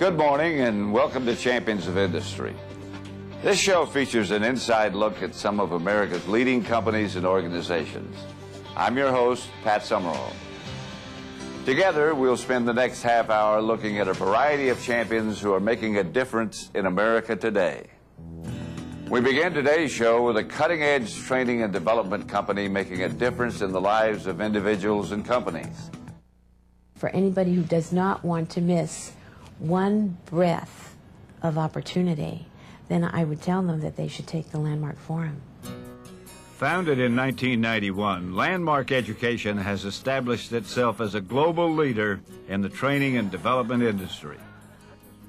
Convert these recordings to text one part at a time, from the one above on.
Good morning and welcome to Champions of Industry. This show features an inside look at some of America's leading companies and organizations. I'm your host, Pat Summerall. Together, we'll spend the next half hour looking at a variety of champions who are making a difference in America today. We begin today's show with a cutting-edge training and development company making a difference in the lives of individuals and companies. For anybody who does not want to miss one breath of opportunity, then I would tell them that they should take the Landmark Forum. Founded in 1991, Landmark Education has established itself as a global leader in the training and development industry.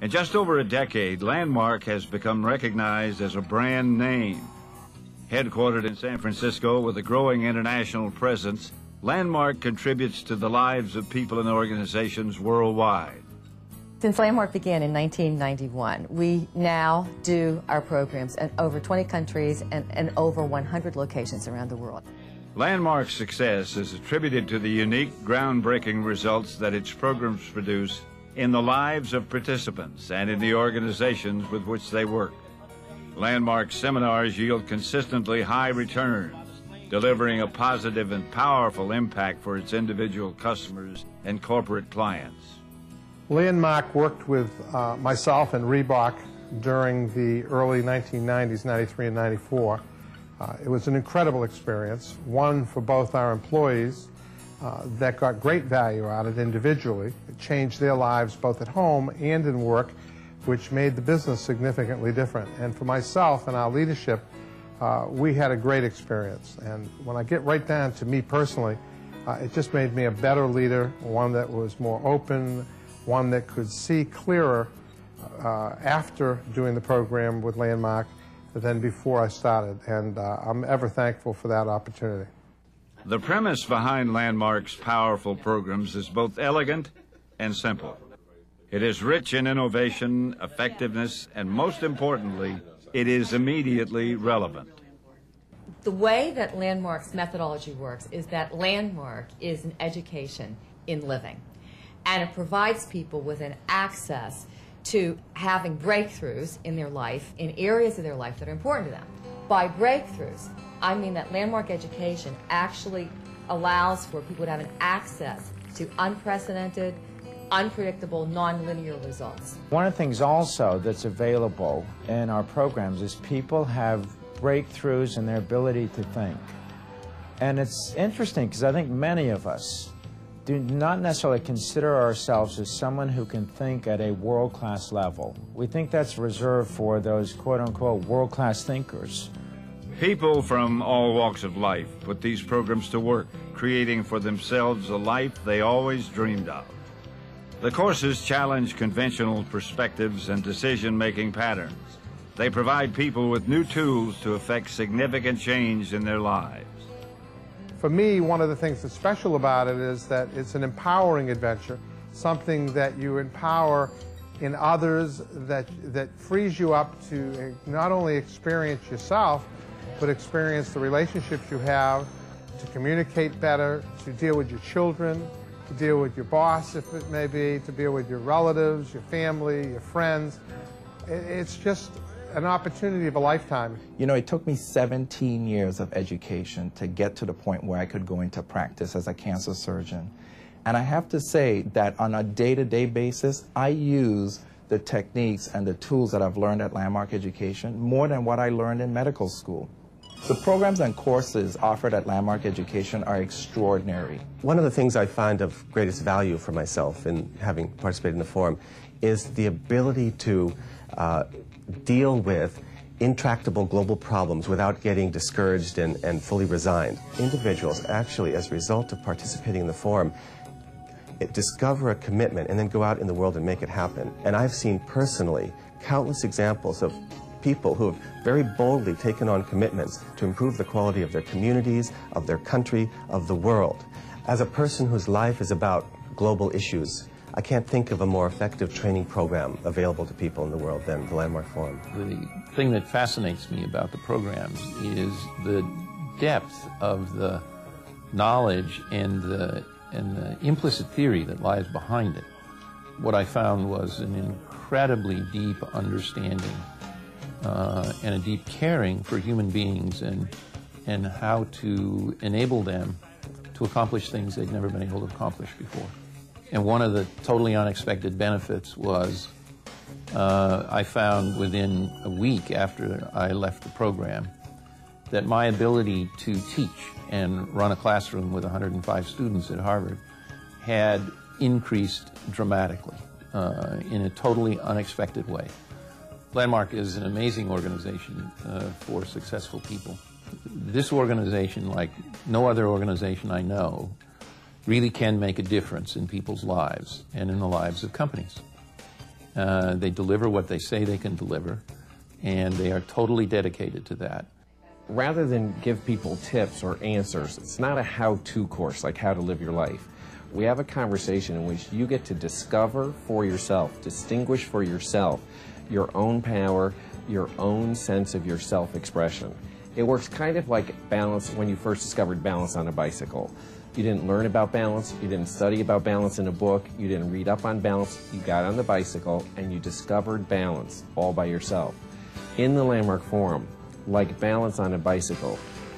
In just over a decade, Landmark has become recognized as a brand name. Headquartered in San Francisco with a growing international presence, Landmark contributes to the lives of people and organizations worldwide. Since Landmark began in 1991, we now do our programs in over 20 countries and over 100 locations around the world. Landmark's success is attributed to the unique, groundbreaking results that its programs produce in the lives of participants and in the organizations with which they work. Landmark's seminars yield consistently high returns, delivering a positive and powerful impact for its individual customers and corporate clients. Landmark worked with myself and Reebok during the early 1990s, 93 and 94. It was an incredible experience, one for both our employees that got great value out of it individually. It changed their lives both at home and in work, which made the business significantly different. And for myself and our leadership, we had a great experience. And when I get right down to me personally, it just made me a better leader, one that was more open, one that could see clearer after doing the program with Landmark than before I started, and I'm ever thankful for that opportunity. The premise behind Landmark's powerful programs is both elegant and simple. It is rich in innovation, effectiveness, and most importantly, it is immediately relevant. The way that Landmark's methodology works is that Landmark is an education in living. And it provides people with an access to having breakthroughs in their life, in areas of their life that are important to them. By breakthroughs, I mean that Landmark Education actually allows for people to have an access to unprecedented, unpredictable, nonlinear results. One of the things also that's available in our programs is people have breakthroughs in their ability to think. And it's interesting because I think many of us do not necessarily consider ourselves as someone who can think at a world-class level. We think that's reserved for those quote-unquote world-class thinkers. People from all walks of life put these programs to work, creating for themselves a life they always dreamed of. The courses challenge conventional perspectives and decision-making patterns. They provide people with new tools to effect significant change in their lives. For me, one of the things that's special about it is that it's an empowering adventure, something that you empower in others, that frees you up to not only experience yourself, but experience the relationships you have, to communicate better, to deal with your children, to deal with your boss, if it may be, to deal with your relatives, your family, your friends. It's just an opportunity of a lifetime. You know, it took me 17 years of education to get to the point where I could go into practice as a cancer surgeon. And I have to say that on a day-to-day basis, I use the techniques and the tools that I've learned at Landmark Education more than what I learned in medical school. The programs and courses offered at Landmark Education are extraordinary. One of the things I find of greatest value for myself in having participated in the forum is the ability to deal with intractable global problems without getting discouraged and fully resigned. Individuals actually, as a result of participating in the forum, discover a commitment and then go out in the world and make it happen. And I've seen personally countless examples of people who have very boldly taken on commitments to improve the quality of their communities, of their country, of the world. As a person whose life is about global issues, I can't think of a more effective training program available to people in the world than the Landmark Forum. The thing that fascinates me about the programs is the depth of the knowledge and the implicit theory that lies behind it. What I found was an incredibly deep understanding and a deep caring for human beings and how to enable them to accomplish things they'd never been able to accomplish before. And one of the totally unexpected benefits was I found within a week after I left the program that my ability to teach and run a classroom with 105 students at Harvard had increased dramatically in a totally unexpected way. Landmark is an amazing organization for successful people. This organization, like no other organization I know, really can make a difference in people's lives and in the lives of companies. They deliver what they say they can deliver, and they are totally dedicated to that. Rather than give people tips or answers, it's not a how-to course like how to live your life. We have a conversation in which you get to discover for yourself, distinguish for yourself, your own power, your own sense of your self-expression. It works kind of like balance when you first discovered balance on a bicycle. You didn't learn about balance, you didn't study about balance in a book, you didn't read up on balance, you got on the bicycle and you discovered balance all by yourself. In the Landmark Forum, like balance on a bicycle,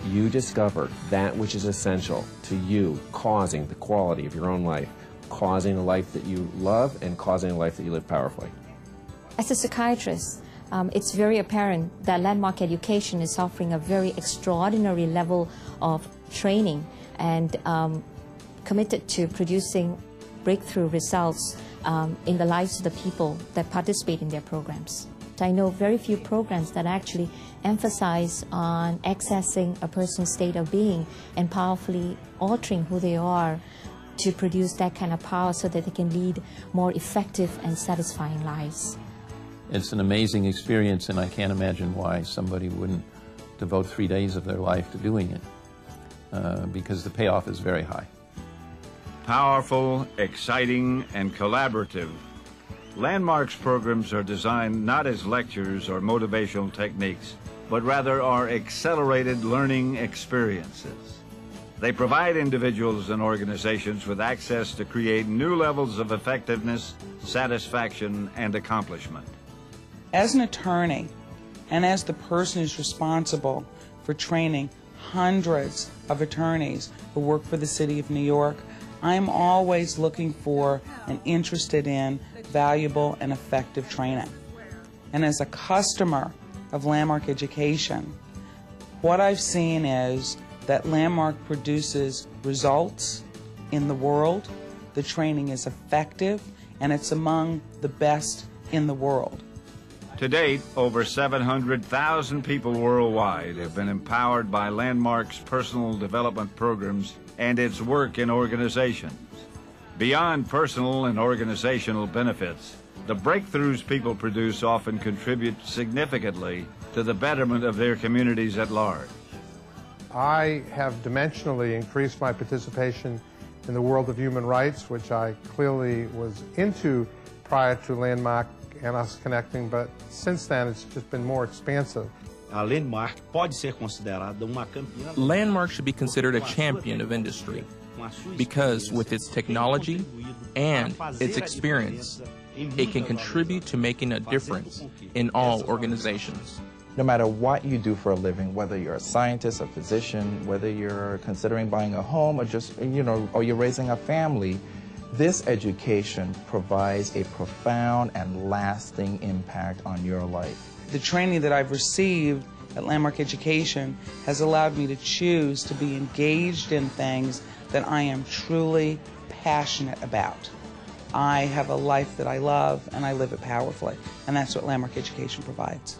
you discovered that which is essential to you, causing the quality of your own life, causing a life that you love and causing a life that you live powerfully. As a psychiatrist, it's very apparent that Landmark Education is offering a very extraordinary level of training and committed to producing breakthrough results in the lives of the people that participate in their programs. I know very few programs that actually emphasize on accessing a person's state of being and powerfully altering who they are to produce that kind of power so that they can lead more effective and satisfying lives. It's an amazing experience, and I can't imagine why somebody wouldn't devote 3 days of their life to doing it, because the payoff is very high. Powerful, exciting, and collaborative, Landmark's programs are designed not as lectures or motivational techniques, but rather are accelerated learning experiences. They provide individuals and organizations with access to create new levels of effectiveness, satisfaction, and accomplishment. As an attorney, and as the person who's responsible for training hundreds of attorneys who work for the City of New York, I'm always looking for and interested in valuable and effective training. And as a customer of Landmark Education, what I've seen is that Landmark produces results in the world, the training is effective, and it's among the best in the world. To date, over 700,000 people worldwide have been empowered by Landmark's personal development programs and its work in organizations. Beyond personal and organizational benefits, the breakthroughs people produce often contribute significantly to the betterment of their communities at large. I have dimensionally increased my participation in the world of human rights, which I clearly was into prior to Landmark and us connecting, but since then it's just been more expansive. Landmark should be considered a champion of industry because with its technology and its experience, it can contribute to making a difference in all organizations. No matter what you do for a living, whether you're a scientist, a physician, whether you're considering buying a home or just, or you're raising a family, this education provides a profound and lasting impact on your life. The training that I've received at Landmark Education has allowed me to choose to be engaged in things that I am truly passionate about. I have a life that I love and I live it powerfully, and that's what Landmark Education provides.